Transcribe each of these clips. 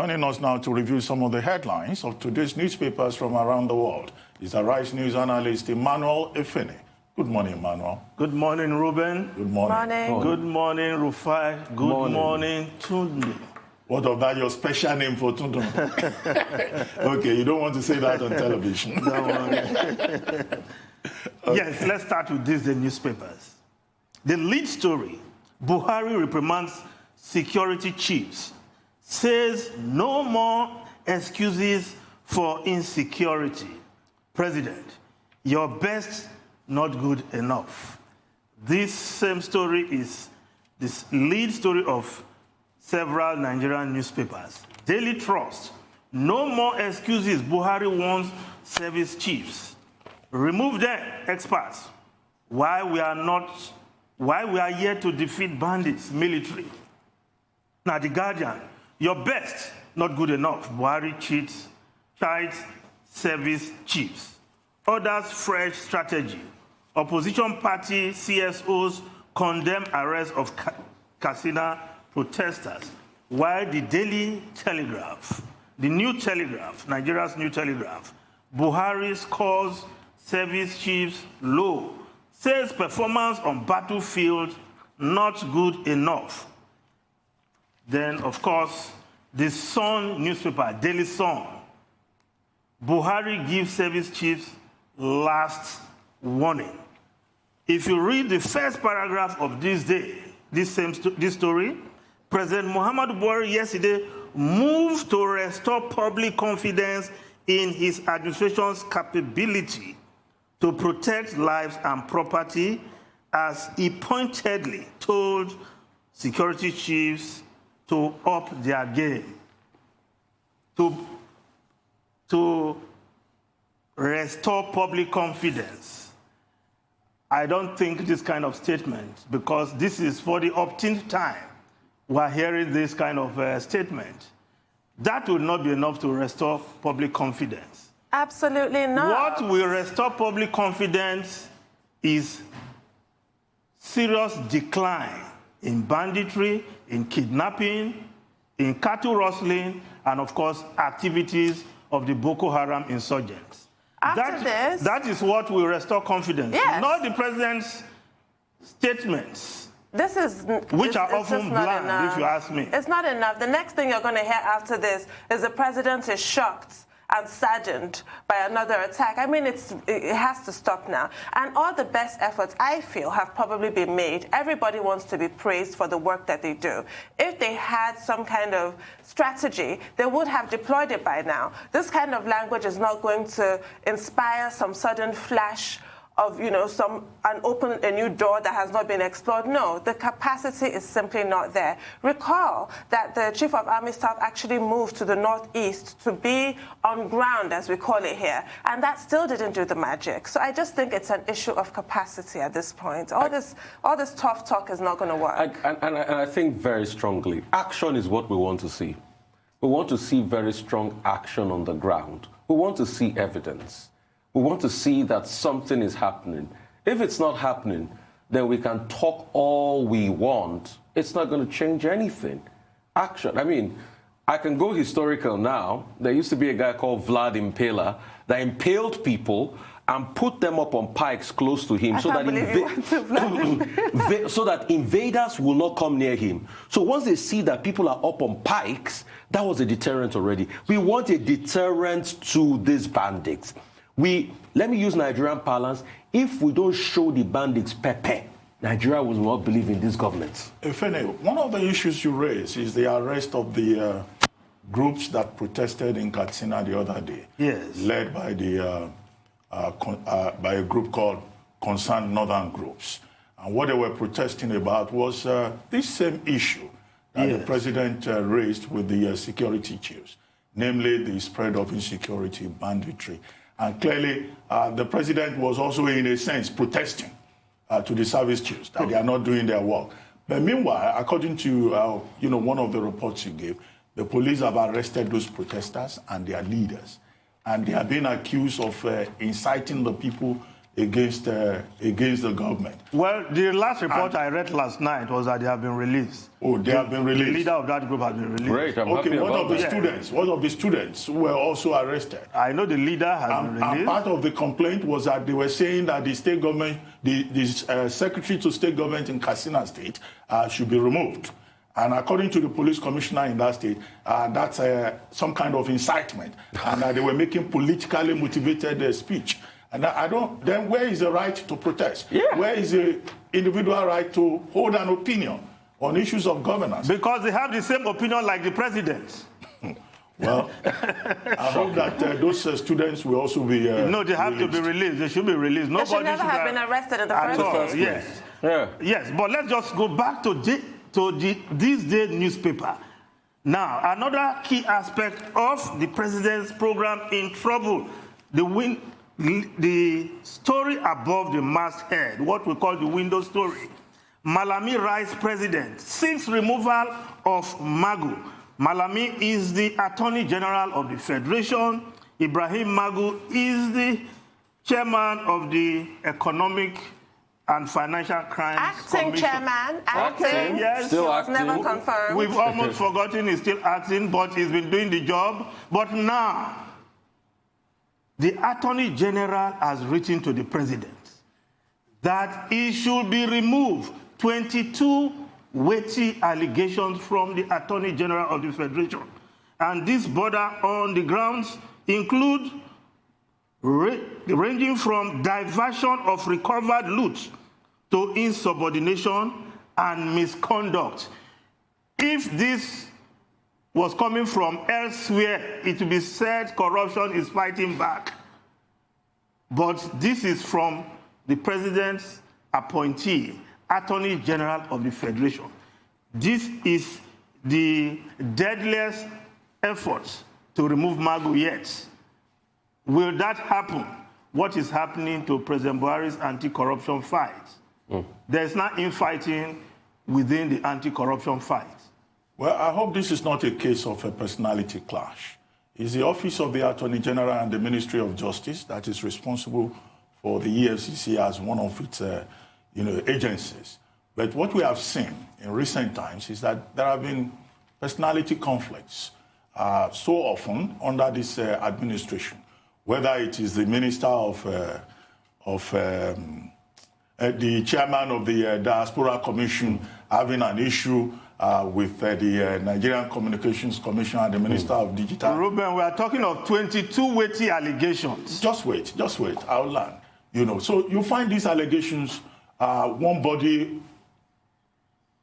Joining us now to review some of the headlines of today's newspapers from around the world is the Rice News analyst Emmanuel Efeni. Good morning, Emmanuel. Good morning, Ruben. Good morning. Good morning, Rufai. Good morning, Tunde. What of that, your special name for Tunde? Okay, you don't want to say that on television. Don't worry. Yes, let's start with this, the newspapers. The lead story, Buhari reprimands security chiefs, says no more excuses for insecurity. President, your best not good enough. This same story is this lead story of several Nigerian newspapers. Daily Trust, no more excuses. Buhari warns service chiefs. Remove them, experts. Why we are yet to defeat bandits, military. Now, The Guardian, your best, not good enough. Buhari chides service chiefs. Others, fresh strategy. Opposition party CSOs condemn arrest of Katsina protesters. While the Daily Telegraph, the New Telegraph, Nigeria's New Telegraph, Buhari scores service chiefs low, says performance on battlefield not good enough. Then, of course, the Sun newspaper, Daily Sun, Buhari gives service chiefs last warning. If you read the first paragraph of this story, President Muhammadu Buhari yesterday moved to restore public confidence in his administration's capability to protect lives and property, as he pointedly told security chiefs to up their game, to restore public confidence. I don't think this kind of statement, because this is for the 18th time we're hearing this kind of statement. That will not be enough to restore public confidence. Absolutely not. What will restore public confidence is serious decline in banditry, in kidnapping, in cattle rustling, and of course, activities of the Boko Haram insurgents. That is what will restore confidence, yes. Not the president's statements. Which are often bland, if you ask me. It's not enough. The next thing you're going to hear after this is the president is shocked and saddened by another attack. I mean, it has to stop now. And all the best efforts, I feel, have probably been made. Everybody wants to be praised for the work that they do. If they had some kind of strategy, they would have deployed it by now. This kind of language is not going to inspire some sudden flash of, open a new door that has not been explored. No, the capacity is simply not there. Recall that the Chief of Army Staff actually moved to the northeast to be on ground, as we call it here, and that still didn't do the magic. So I just think it's an issue of capacity at this point. All this tough talk is not going to work. And I think very strongly, action is what we want to see. We want to see very strong action on the ground. We want to see evidence. We want to see that something is happening. If it's not happening, then we can talk all we want. It's not going to change anything. Action. I mean, I can go historical now. There used to be a guy called Vlad Impaler that impaled people and put them up on pikes close to him so that invaders will not come near him. So once they see that people are up on pikes, that was a deterrent already. We want a deterrent to these bandits. Let me use Nigerian parlance. If we don't show the bandits pepe, Nigeria will not believe in this government. Efeni, one of the issues you raise is the arrest of the groups that protested in Katsina the other day. Yes. Led by by a group called Concerned Northern Groups. And what they were protesting about was this same issue that the president raised with the security chiefs, namely the spread of insecurity, banditry. And clearly, the president was also, in a sense, protesting to the service chiefs that they are not doing their work. But meanwhile, according to one of the reports you gave, the police have arrested those protesters and their leaders, and they are being accused of inciting the people against the government. Well, the last report I read last night was that they have been released. Oh, they have been released. The leader of that group has been released. Great, I'm happy what about of the that. students? What of the students who were also arrested? I know the leader has been released. And part of the complaint was that they were saying that the state government, the secretary to state government in Katsina State should be removed. And according to the police commissioner in that state, that's some kind of incitement, and they were making politically motivated speech. And then where is the right to protest? Yeah. Where is the individual right to hold an opinion on issues of governance? Because they have the same opinion like the president. Well, I hope that those students will also be No, they have released. to be released. They should be released. They should never have been arrested in the first place. Yes. Yeah. Yes, but let's just go back to this day newspaper. Now, another key aspect of the president's program in trouble, the story above the masthead, what we call the window story. Malami Rice president seeks removal of Magu. Malami is the Attorney General of the Federation. Ibrahim Magu is the chairman of the Economic and Financial Crimes Commission. Chairman, acting. Yes. Still He was acting. never confirmed. We've almost forgotten he's still acting, but he's been doing the job. But now, the Attorney General has written to the President that he should be removed 22 weighty allegations from the Attorney General of the Federation. And this border on the grounds include ranging from diversion of recovered loot to insubordination and misconduct. If this was coming from elsewhere, it would be said corruption is fighting back. But this is from the president's appointee, Attorney General of the Federation. This is the deadliest effort to remove Magu yet. Will that happen? What is happening to President Buhari's anti-corruption fight? There's not infighting within the anti-corruption fight. Well, I hope this is not a case of a personality clash. It's the Office of the Attorney General and the Ministry of Justice that is responsible for the EFCC as one of its agencies. But what we have seen in recent times is that there have been personality conflicts so often under this administration, whether it is the Minister of the chairman of the Diaspora Commission having an issue with the Nigerian Communications Commission and the Minister of Digital. Ruben, we are talking of 22 weighty allegations. Just wait, I'll learn. So you find these allegations, one body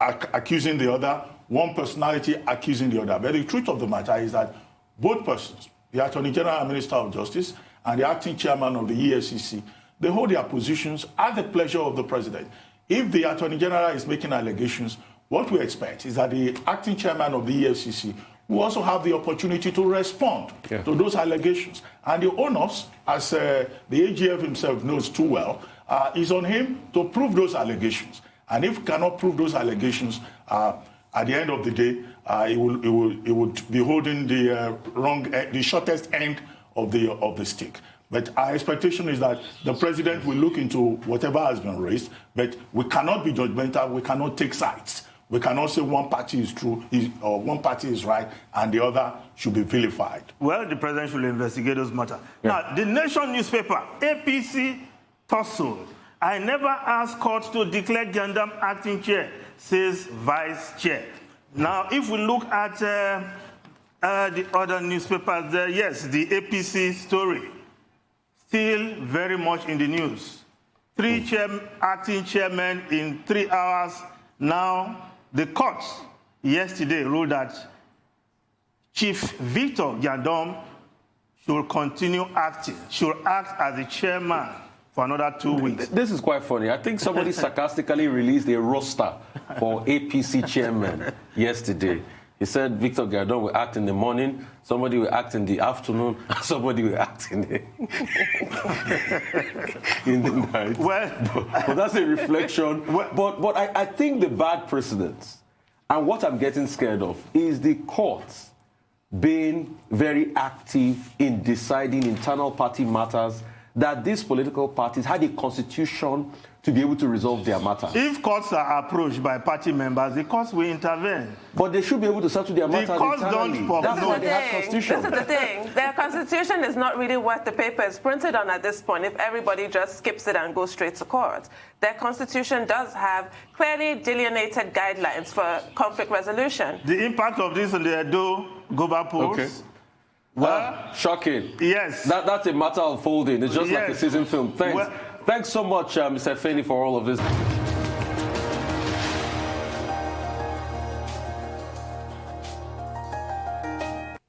accusing the other, one personality accusing the other. But the truth of the matter is that both persons, the Attorney General and Minister of Justice and the acting chairman of the EFCC, they hold their positions at the pleasure of the president. If the Attorney General is making allegations, what we expect is that the acting chairman of the EFCC will also have the opportunity to respond to those allegations. And the onus, as the AGF himself knows too well, is on him to prove those allegations. And if he cannot prove those allegations, at the end of the day, he would be holding the shortest end of the stick. But our expectation is that the president will look into whatever has been raised, but we cannot be judgmental, we cannot take sides. We cannot say one party is true or one party is right and the other should be vilified. Well, the president should investigate those matters. Now, the Nation newspaper, APC tussle. I never asked court to declare Gandam acting chair, says vice chair. Now, if we look at the other newspapers there, yes, the APC story, still very much in the news. 3 acting chairmen in 3 hours. Now, the court yesterday ruled that Chief Victor Gandom should continue acting, should act as the chairman for another 2 weeks. This is quite funny. I think somebody sarcastically released a roster for APC chairman yesterday. He said Victor Gandom will act in the morning, somebody will act in the afternoon, somebody will act in the, in the night. Well, but that's a reflection. But I think the bad precedents, and what I'm getting scared of, is the courts being very active in deciding internal party matters that these political parties had a constitution to be able to resolve their matters. If courts are approached by party members, the courts will intervene. But they should be able to settle their matters internally. That's why they have constitution. This is the thing. Their constitution is not really worth the paper it's printed on at this point if everybody just skips it and goes straight to court. Their constitution does have clearly delineated guidelines for conflict resolution. The impact of this on the Edo Goba polls. Okay. Well, shocking. Yes. That's a matter of folding. It's just like a season film. Thanks. Well, Thanks so much, Mr. Efeni, for all of this.